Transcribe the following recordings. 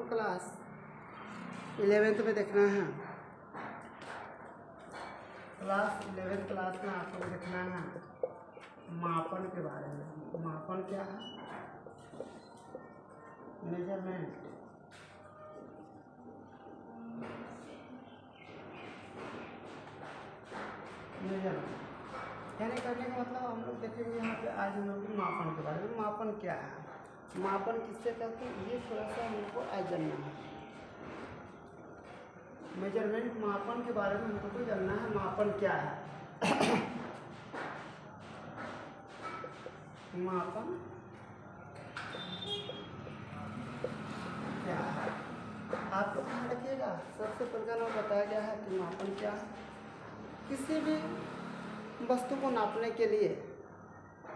Class 11th में देखना है। क्लास 11th क्लास में आपको देखना है मापन के बारे में। मापन क्या है? मेजरमेंट। मेजरमेंट यानी करने का मतलब हम लोग देखेंगे यहाँ पे आज हम लोग मापन के बारे में। मापन क्या है, मापन किससे कहते हैं, ये थोड़ा सा हम लोग को आज जानना है। मेजरमेंट मापन के बारे में हमको जानना है। मापन क्या है? मापन क्या है? आप लोग ध्यान रखिएगा। सबसे पहले नाम बताया गया है कि मापन क्या है। किसी भी वस्तु को नापने के लिए,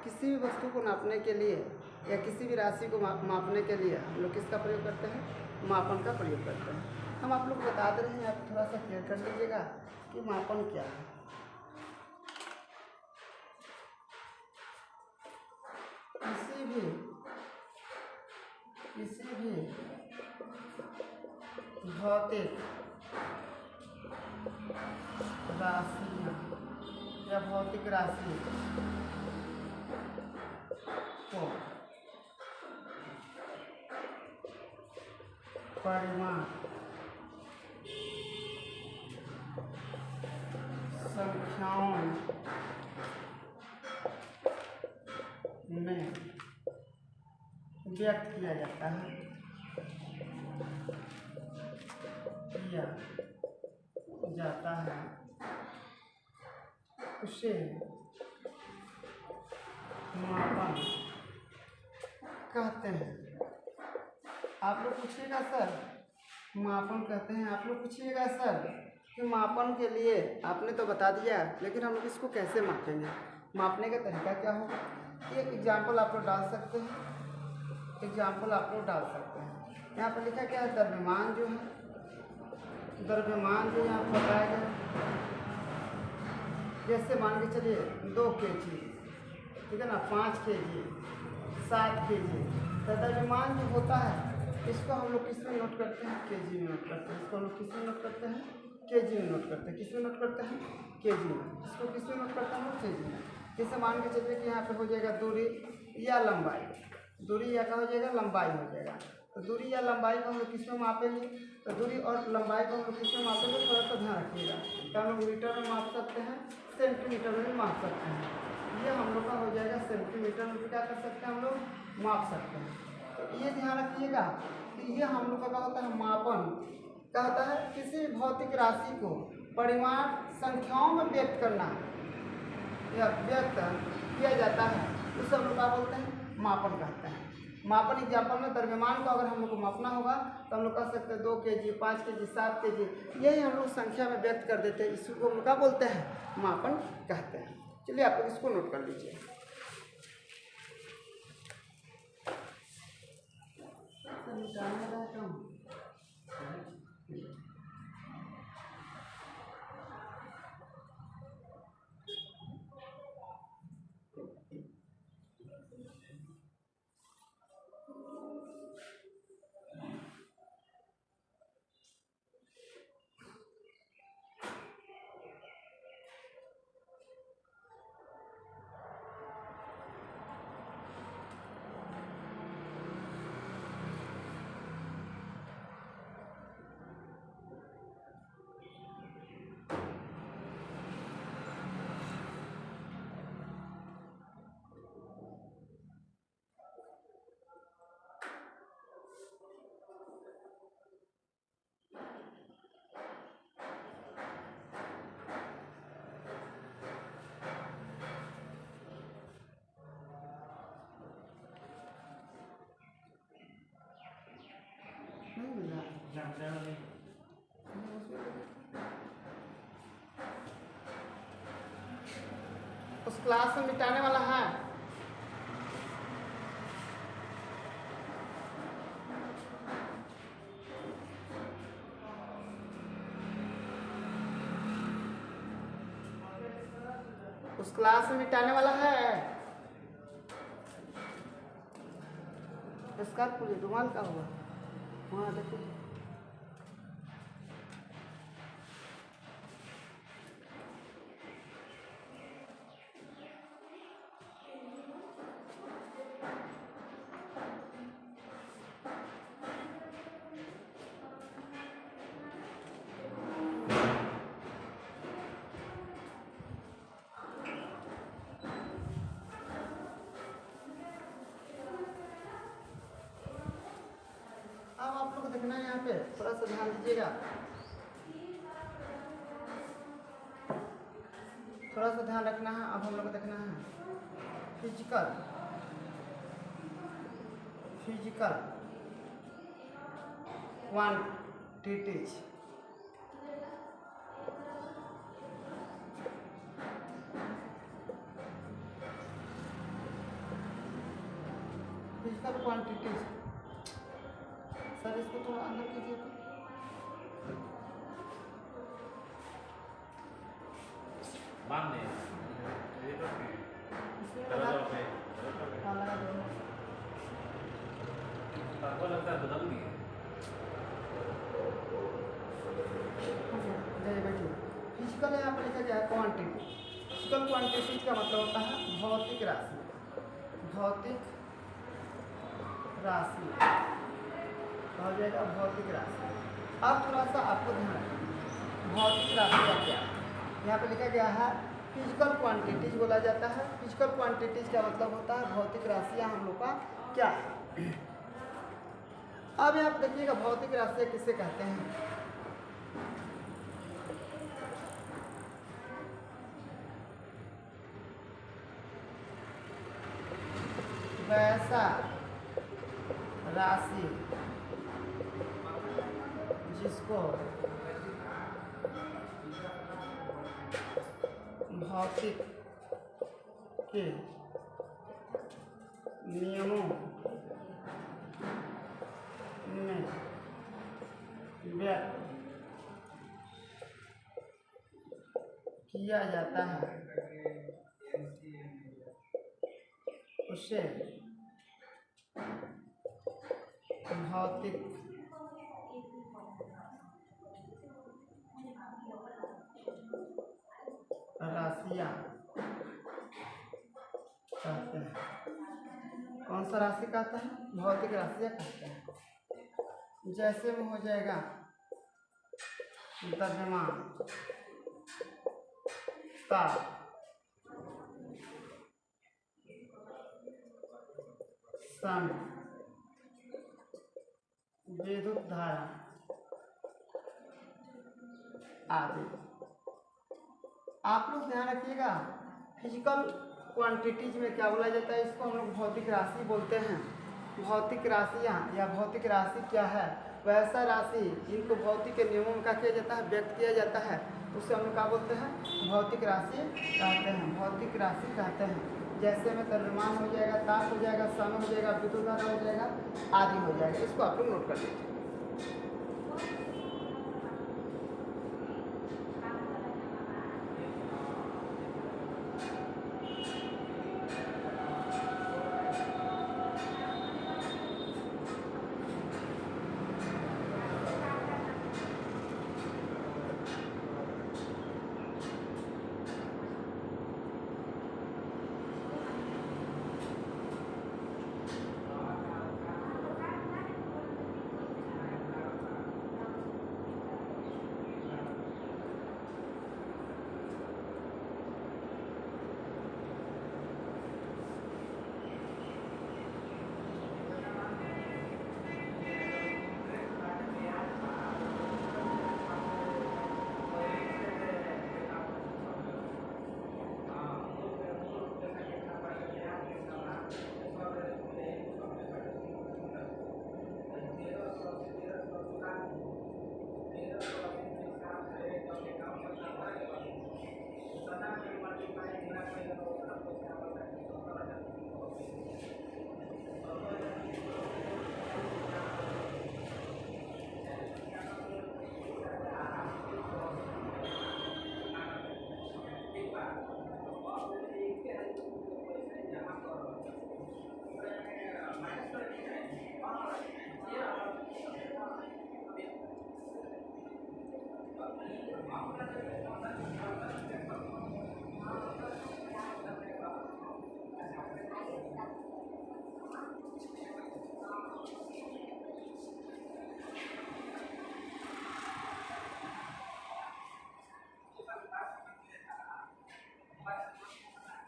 किसी भी वस्तु को नापने के लिए या किसी भी राशि को मापने के लिए हम लोग किसका प्रयोग करते हैं? मापन का प्रयोग करते हैं। हम आप लोग को बता दे रहे हैं, आप थोड़ा सा क्लियर कर लीजिएगा कि मापन क्या है। किसी भी भौतिक राशि या भौतिक राशि को परिमाण, संख्याओं में व्यक्त किया जाता है, उसे मापन कहते हैं। आप लोग पूछिएगा सर मापन कहते हैं, आप लोग पूछिएगा सर कि मापन के लिए आपने तो बता दिया, लेकिन हम लोग इसको कैसे मापेंगे, मापने का तरीका क्या होगा? एक एग्जाम्पल आप लोग डाल सकते हैं। एग्जाम्पल आप लोग डाल सकते हैं। यहाँ पर लिखा क्या है? द्रव्यमान जो है, द्रव्यमान जो यहाँ बताया गया, जैसे मान के चलिए 2 kg, ठीक है ना, 5 kg, 7 kg। तो द्रव्यमान जो होता है इसको हम लोग किस में नोट करते हैं? kg में नोट करते हैं। इसको हम लोग किस में नोट करते हैं? kg में नोट करते हैं। किस में नोट करते हैं? kg में। इसको किस में नोट करते हैं? kg में। जैसे मान के चलिए कि यहाँ पे हो जाएगा दूरी या लंबाई, दूरी या क्या हो जाएगा? लंबाई हो जाएगा। तो दूरी या लंबाई को हम लोग किस में मापेंगे? तो दूरी और लंबाई को हम लोग किस में मापेंगे? थोड़ा सा ध्यान रखिएगा। तो हम लोग मीटर में माप सकते हैं, सेंटीमीटर में भी माप सकते हैं। ये हम लोग का हो जाएगा सेंटीमीटर में भी क्या कर सकते हैं? हम लोग माप सकते हैं। तो ये ध्यान रखिएगा कि ये हम लोग का क्या होता है? मापन क्या होता है? किसी भौतिक राशि को परिमाण संख्याओं में व्यक्त करना या व्यक्त किया जाता है, उसे हम लोग क्या बोलते हैं? मापन कहते हैं। मापन एग्जाम्पल में द्रव्यमान को अगर हम लोग को मापना होगा तो हम लोग कह सकते हैं 2 kg, 5 kg, 7 kg, यही हम लोग संख्या में व्यक्त कर देते हैं। इसको हम लोग क्या बोलते हैं? मापन कहते हैं। चलिए आप लोग इसको नोट कर लीजिए। उस क्लास में मिटाने वाला है। उस क्लास में मिटाने वाला है। इसका रुमाल का हुआ वहाँ देखो। अब आप लोग को देखना है यहाँ पे, थोड़ा सा ध्यान दीजिएगा, थोड़ा सा ध्यान रखना है। अब हम लोग को देखना है physical quantities. Physical quantities, sir इसको थोड़ा अंदर कीजिए। हाँ, लगा दो। बैठिए। फिजिकल यहाँ पर लिखा गया है क्वांटिटी। फिजिकल क्वांटिटी का मतलब होता है भौतिक राशि। भौतिक राशि हो जाएगा भौतिक राशि। अब थोड़ा सा आपको ध्यान रखना, भौतिक राशि का क्या है। यहाँ पे लिखा गया है फिजिकल क्वांटिटीज बोला जाता है। फिजिकल क्वांटिटीज का मतलब होता है भौतिक राशियाँ हम लोग का क्या है। अब यहाँ पे देखिएगा भौतिक राशियाँ किसे कहते हैं। वैसा राशि जिसको भौतिक के नियमों में व्यक्त किया जाता है उसे भौतिक राशियाँ कहते हैं। कौन सा राशि कहते हैं? भौतिक राशियाँ कहते हैं। जैसे में हो जाएगा द्रव्यमान, ताप, समय, विद्युत धारा आदि। आप लोग ध्यान रखिएगा, फिजिकल क्वांटिटीज में क्या बोला जाता है, इसको हम लोग भौतिक राशि बोलते हैं। भौतिक राशियाँ या भौतिक राशि क्या है? वैसा राशि जिनको भौतिक के नियमों में क्या किया जाता है, व्यक्त किया जाता है, उसे हम लोग क्या बोलते हैं? भौतिक राशि कहते हैं। भौतिक राशि कहते हैं। जैसे में द्रव्यमान हो जाएगा, ताप हो जाएगा, समय हो जाएगा, विद्युत धारा हो जाएगा, आदि हो जाएगा। इसको आप लोग नोट कर लीजिए।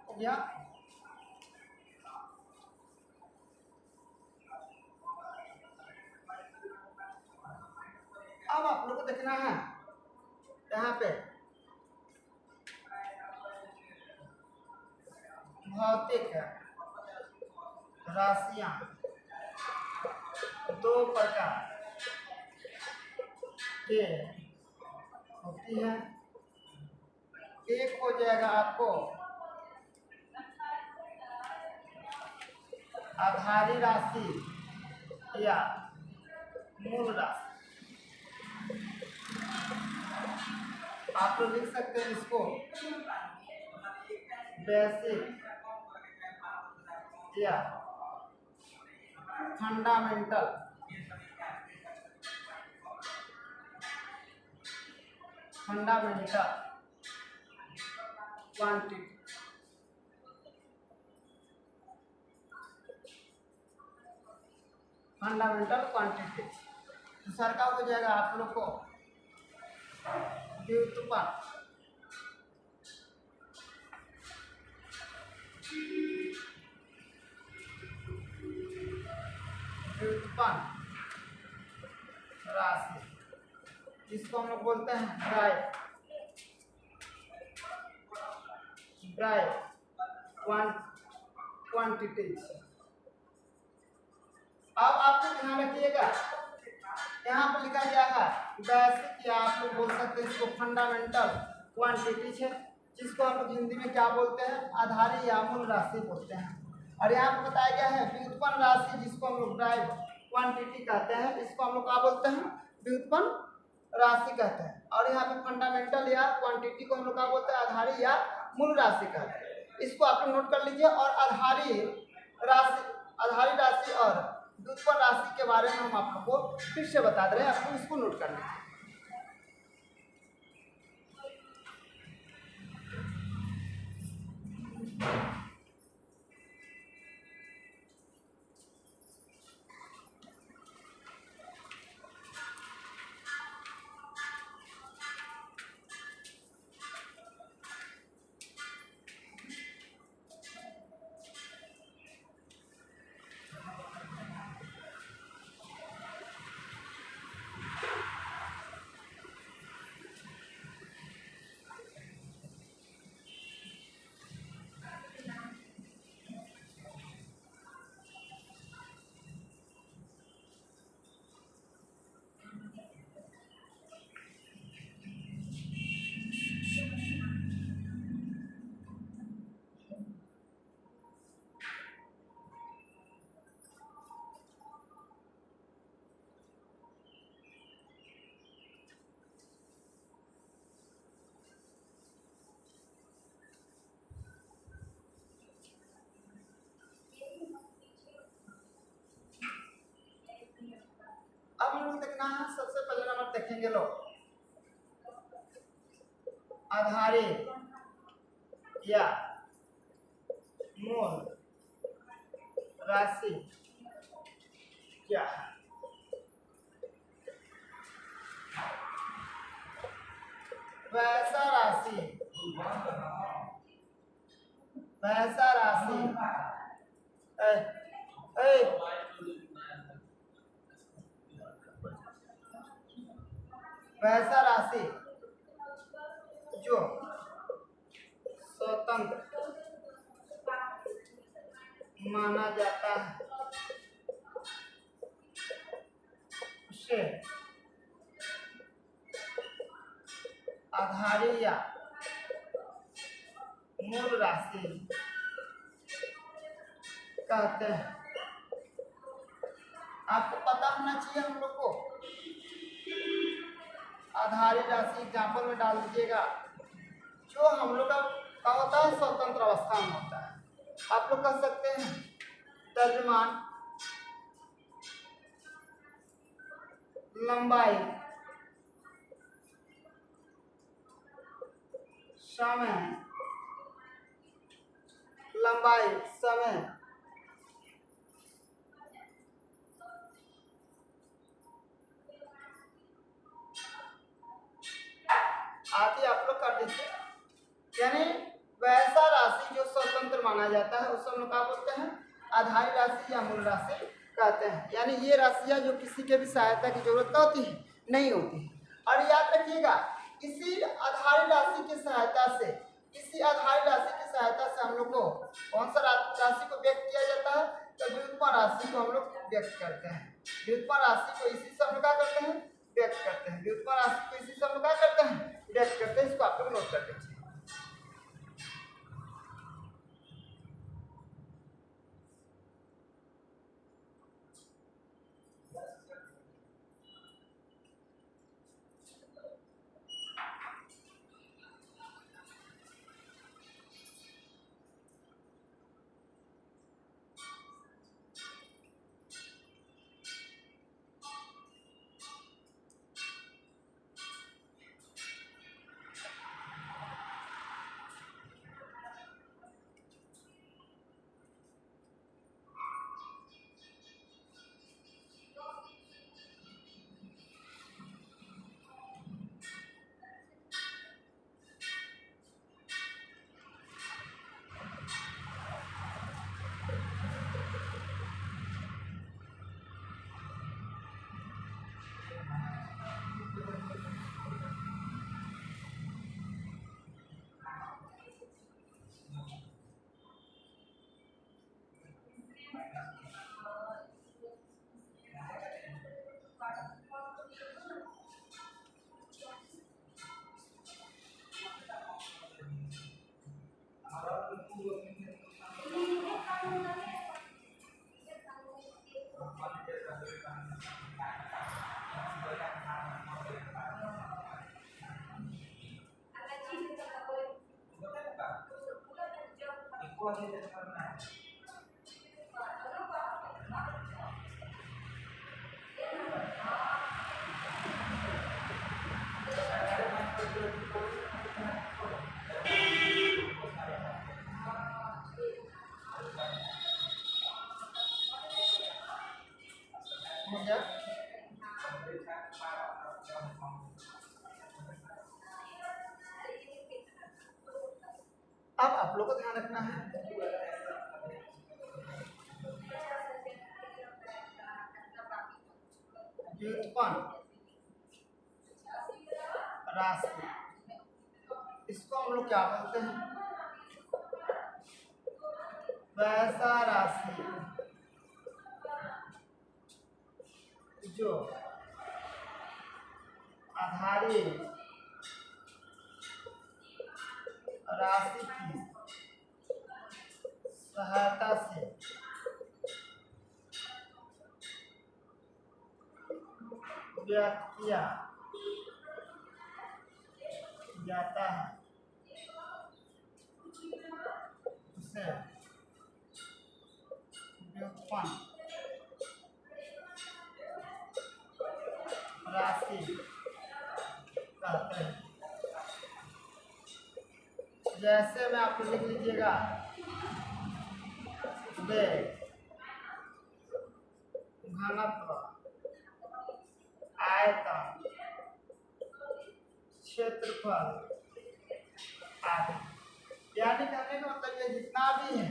हो गया। अब आप लोग को देखना है यहाँ पे भौतिक राशियां दो प्रकार के होती है। एक हो जाएगा आपको आधारी राशि या मूल राशि। आप लोग लिख सकते हैं इसको बेसिक या फंडामेंटल क्वांटिटी। फंडामेंटल क्वांटिटी दूसरा का हो जाएगा आप लोग को व्युत्पन्न राशि, जिसको हम लोग बोलते हैं ड्राई क्वांटिटीज। अब आपको ध्यान रखिएगा यहाँ पर लिखा गया है बेसिक या आप लोग बोल सकते हैं इसको फंडामेंटल क्वांटिटीज है, जिसको हम लोग हिंदी में क्या बोलते हैं आधारी या मूल राशि बोलते हैं। और यहाँ पर बताया गया है व्युत्पन्न राशि, जिसको हम लोग ड्राइव क्वांटिटी कहते हैं, इसको हम लोग क्या बोलते हैं व्युत्पन्न राशि कहते हैं। और यहाँ पे फंडामेंटल या क्वांटिटी को हम लोग क्या बोलते हैं आधारी या मूल राशि कहते हैं। इसको आप लोग नोट कर लीजिए। और आधारी राशि और व्युत्पन्न राशि के बारे में हम आप लोग को फिर से बता दे रहे हैं, आप लोग इसको नोट कर लीजिए। अब हम लोग देखना है सबसे पहले नंबर देखेंगे लोग आधारी या मूल राशि क्या है। पैसा राशि ए, ए, पैसा राशि जो स्वतंत्र माना जाता है उसे आधारी या मूल राशि कहते हैं। आपको पता होना चाहिए हम लोग को आधारी राशि एग्जाम्पल में डाल दीजिएगा जो हम लोग का होता है स्वतंत्र अवस्था में होता है। आप लोग कह सकते हैं द्रव्यमान, लंबाई, समय, लंबाई, समय। आदि आप लोग कर दीजिए। यानी वैसा राशि जो स्वतंत्र माना जाता है उस हम लोग क्या बोलते हैं, आधारी राशि या मूल राशि कहते हैं। यानी ये राशियां जो किसी के भी सहायता की जरूरत का होती है, नहीं होती है। और याद रखिएगा, इसी आधारी राशि की सहायता से, इसी आधारी राशि की सहायता से हम लोग को कौन सा राशि को व्यक्त किया जाता है, तो व्युत्पन्न राशि को हम लोग व्यक्त करते हैं। व्युत्पन्न राशि को इसी से हम लोग क्या करते हैं, व्यक्त करते हैं। व्युत्पन्न राशि को इसी से हम लोग क्या करते हैं, व्यक्त करते हैं। इसको आप लोग नोट कर लीजिए। अब आप लोग को ध्यान रखना है, व्युत्पन्न राशि, इसको हम लोग क्या बोलते हैं, वैसा राशि जो आधारी राशि की सहायता से व्यक्त किया जाता है उसे व्युत्पन्न राशि कहते हैं। जैसे में आप लिख लीजिएगा, वेग, घनत्व, आयतन, क्षेत्रफल आदि। यानी कहने का मतलब ये जितना भी है,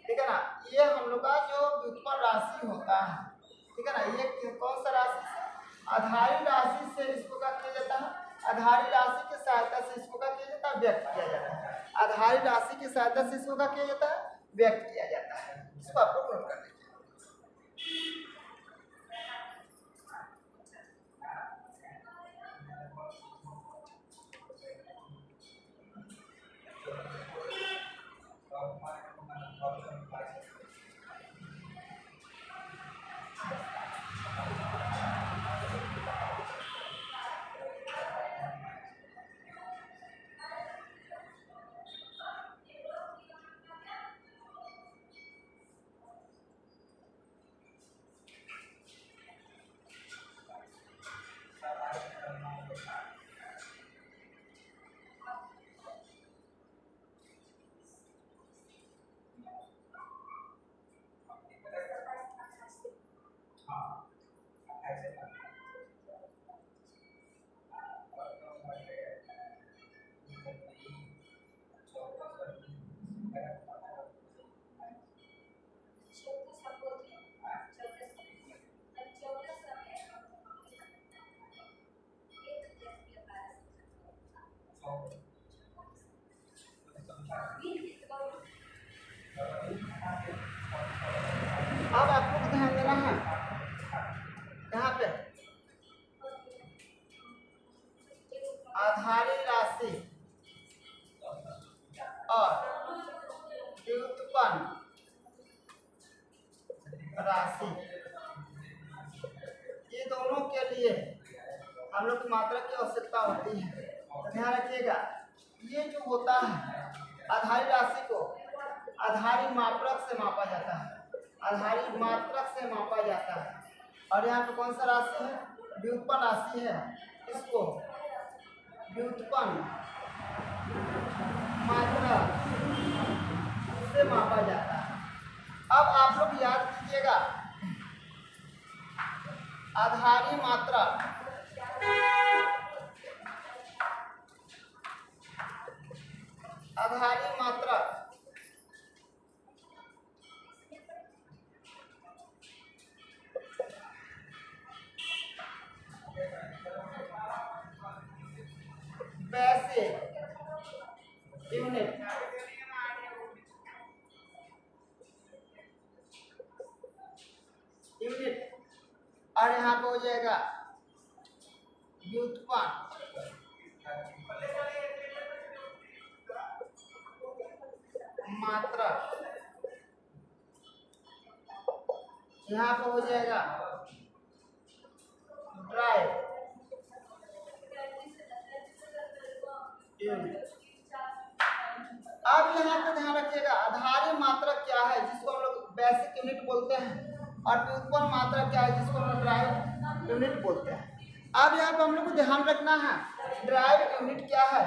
ठीक है ना, ये हम लोग का जो व्युत्पन्न राशि होता है, ठीक है ना, ये कौन सा राशि से, आधारी राशि से इसको क्या किया जाता है, आधारी राशि की सहायता से इसको क्या किया जाता है, व्यक्त किया जाता है। आधारी राशि की सहायता से इसको क्या किया जाता है, व्यक्त किया जाता है। इसको आप लोग नोट कर लीजिए। आधारी राशि और व्युत्पन्न राशि, ये दोनों के लिए हम लोग की मात्रा की आवश्यकता होती है। तो ध्यान रखिएगा, ये जो होता है आधारी राशि को आधारी मात्रक से मापा जाता है, आधारी मात्रक से मापा जाता है। और यहाँ पे कौन सा राशि है? व्युत्पन्न राशि है, इसको व्युत्पन्न मात्रा से मापा जाता है। अब आप लोग याद कीजिएगा, आधारी मात्रा आधारी मात्रा वैसे यूनिट और यहाँ पे हो जाएगा व्युत्पन्न मात्रा, यहाँ पे हो जाएगा ड्राइव यूनिट। अब यहाँ पे ध्यान रखिएगा, आधारी मात्रा क्या है जिसको हम लोग बेसिक यूनिट बोलते हैं, और व्युत्पन्न मात्रा क्या है जिसको हम लोग ड्राइव यूनिट बोलते हैं। अब यहाँ पे हम लोग को ध्यान रखना है, ड्राइव यूनिट क्या है,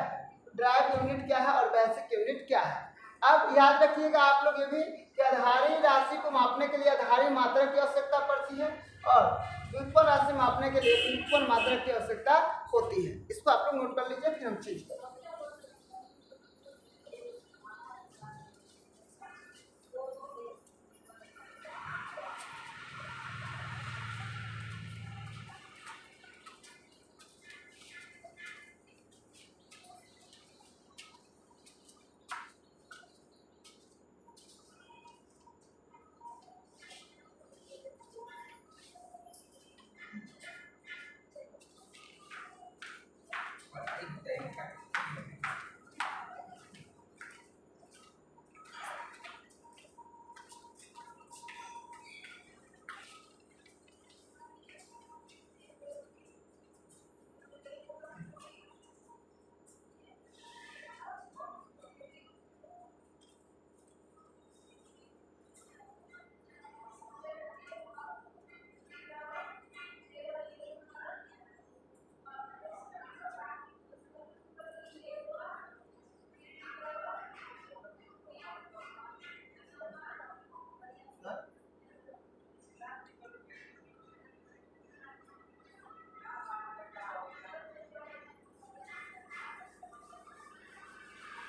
ड्राइव यूनिट क्या है और बेसिक यूनिट क्या है। अब याद रखिएगा आप लोग ये भी कि आधारी राशि को मापने के लिए आधारी मात्रा की आवश्यकता पड़ती है और व्युत्पन्न राशि मापने के लिए व्युत्पन्न मात्रा की आवश्यकता होती है। इसको आप लोग नोट कर लीजिए, फिर हम चेंज करें।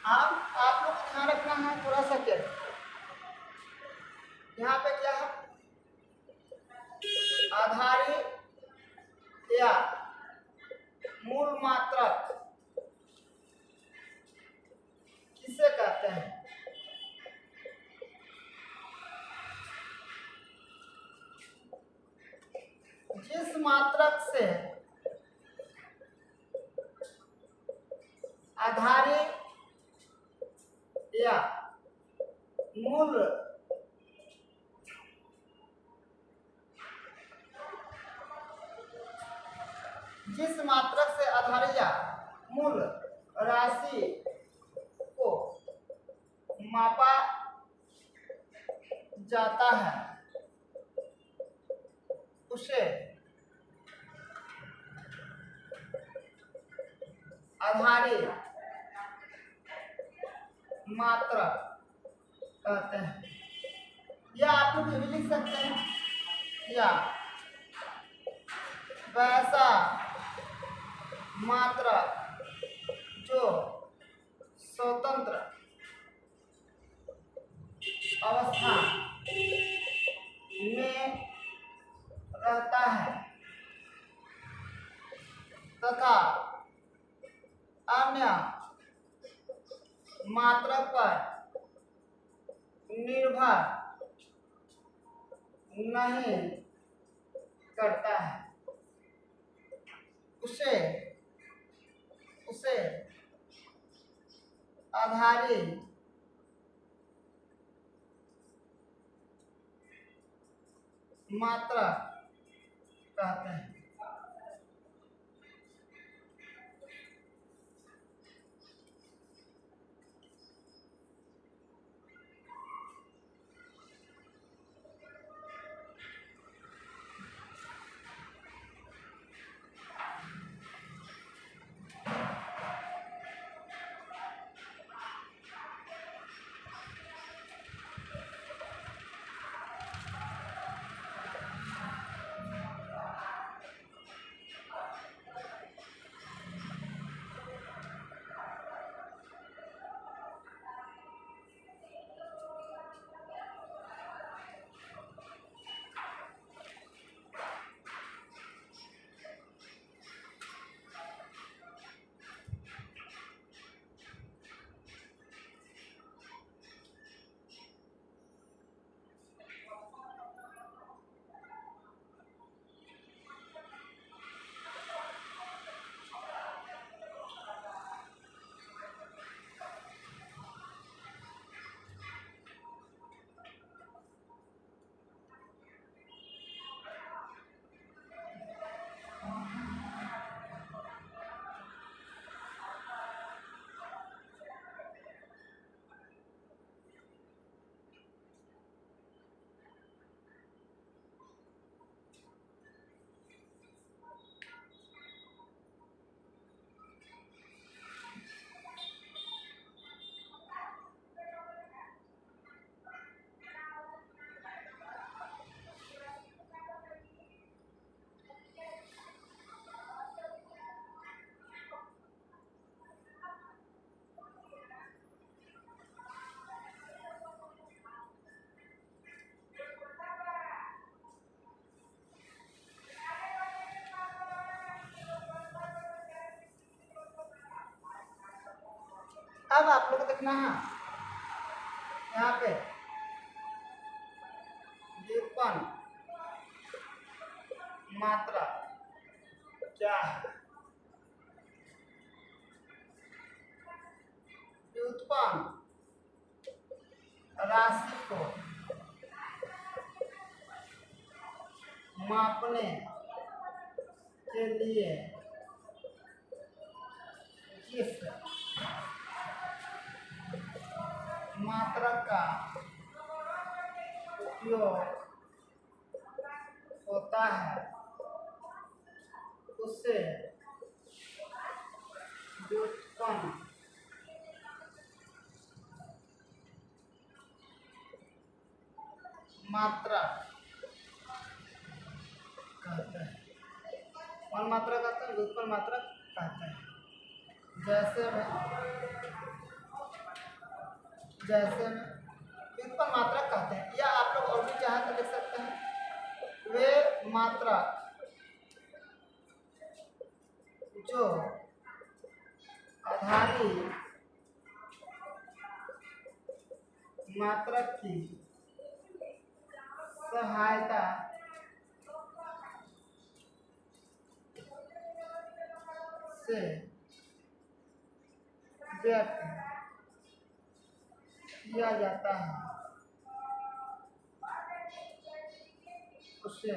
अब आप लोग को ध्यान रखना है थोड़ा सा, क्या यहाँ पे क्या है, आधारी या मूल मात्रक किसे कहते हैं? जिस मात्रक से आधारी या मूल जिस मात्रक से आधारी या मूल राशि को मापा जाता है उसे आधारी मात्रा कहते हैं। या आप लोग ये भी लिख सकते हैं, या वैसा मात्रा जो स्वतंत्र अवस्था में रहता है तथा अन्य मात्रा पर निर्भर नहीं करता है, उसे आधारी मात्रा कहते हैं। अब आप लोग को देखना है यहाँ पे व्युत्पन्न मात्रा क्या है। व्युत्पन्न राशि को मापने के लिए जिस मात्रक का उपयोग होता है उससे व्युत्पन्न मात्रा कहते हैं। कौन मात्रा कहते हैं? व्युत्पन्न मात्रा कहते हैं। जैसे में व्युत्पन्न मात्रक कहते हैं, या आप लोग और भी चाहे तो लिख सकते हैं वे मात्रक जो आधारी मात्रक की सहायता से व्यक्त किया जाता है उसे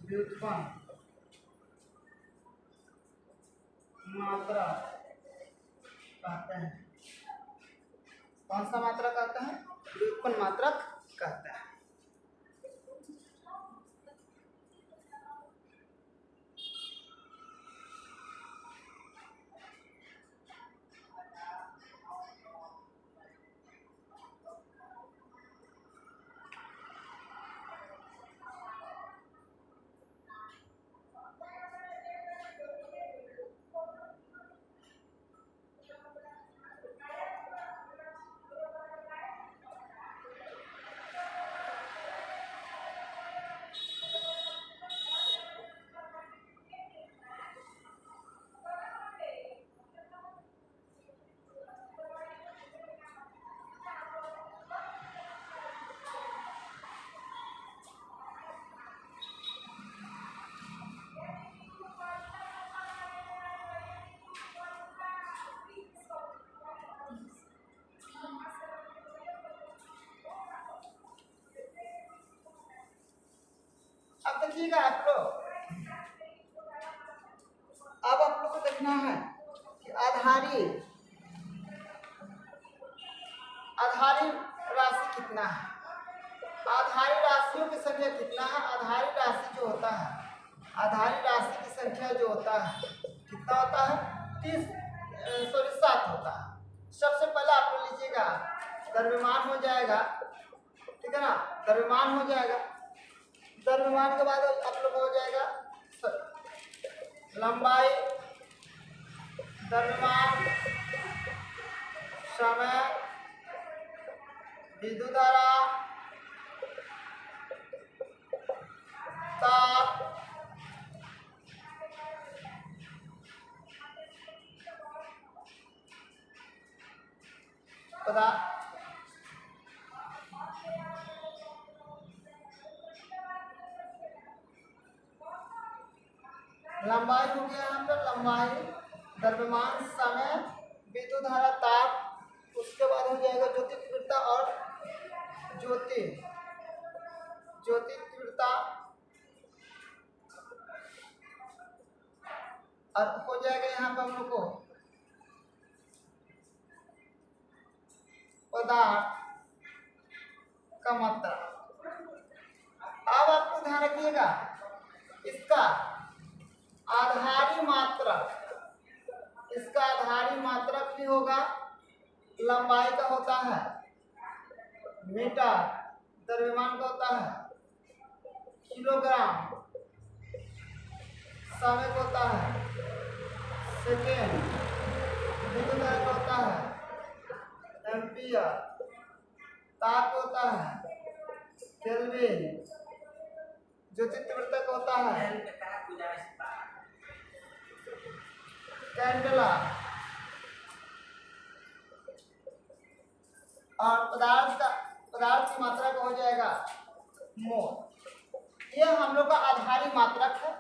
व्युत्पन्न मात्रा कहते हैं। कौन सा मात्रा कहते हैं? व्युत्पन्न मात्रक कहते हैं। लीजिएगा आप लोग। अब आप लोग को देखना है कि आधारी राशि कितना है, आधारी राशियों की संख्या कितना है। आधारी राशि जो होता है, आधारी राशि की संख्या जो होता है कितना होता है, 7 होता है। सबसे पहले आप लोग लीजिएगा द्रव्यमान हो जाएगा, ठीक है ना, द्रव्यमान हो जाएगा। द्रव्यमान के बाद आप लोग हो जाएगा लंबाई, द्रव्यमान, समय, विद्युत धारा, ताप, पदार्थ। लंबाई हो गया यहाँ पर, लंबाई, द्रव्यमान, समय, विद्युत धारा, ताप। उसके बाद हो जाएगा ज्योति तीव्रता और ज्योति तीव्रता, और हो जाएगा यहाँ पर हम लोग को पदार्थ का मात्रा। अब आपको ध्यान रखिएगा इसका आधारी मात्रक भी होगा, लंबाई का होता है मीटर, द्रव्यमान का होता है किलोग्राम, समय का होता है सेकेंड, विद्युत धारा का होता है एम्पियर, ताप होता है केल्विन, ज्योति तीव्रता का होता है कैंडेला, और पदार्थ की मात्रा का हो जाएगा मोल। ये हम लोग का आधारी मात्रक है।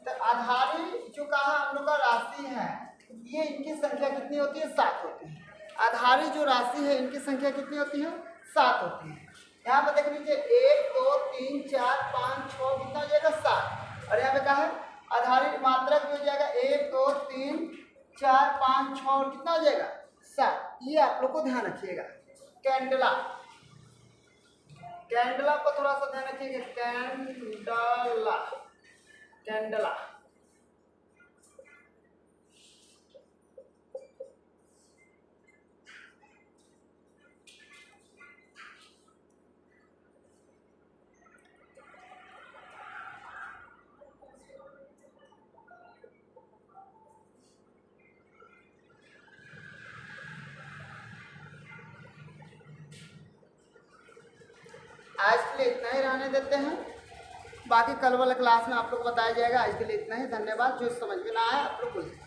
तो आधारी जो कहा हम लोग का राशि है, ये इनकी संख्या कितनी होती है, 7 होती है। आधारी जो राशि है इनकी संख्या कितनी होती है, 7 होती है। यहाँ पे देख लीजिए 1 2 3 4 5 6 कितना हो जाएगा, 7। और यहाँ पे कहा है आधारी मात्रक भी हो जाएगा 1 2 3 4 5 6 और कितना हो जाएगा, 7। ये आप लोग को ध्यान रखिएगा। कैंडेला को थोड़ा सा ध्यान रखिएगा, कैंडेला। आज के लिए इतना ही रहने देते हैं, बाकी कल वाले क्लास में आप लोग को बताया जाएगा। आज के लिए इतना ही, धन्यवाद। जो समझ में ना आया आप लोग बोलिए।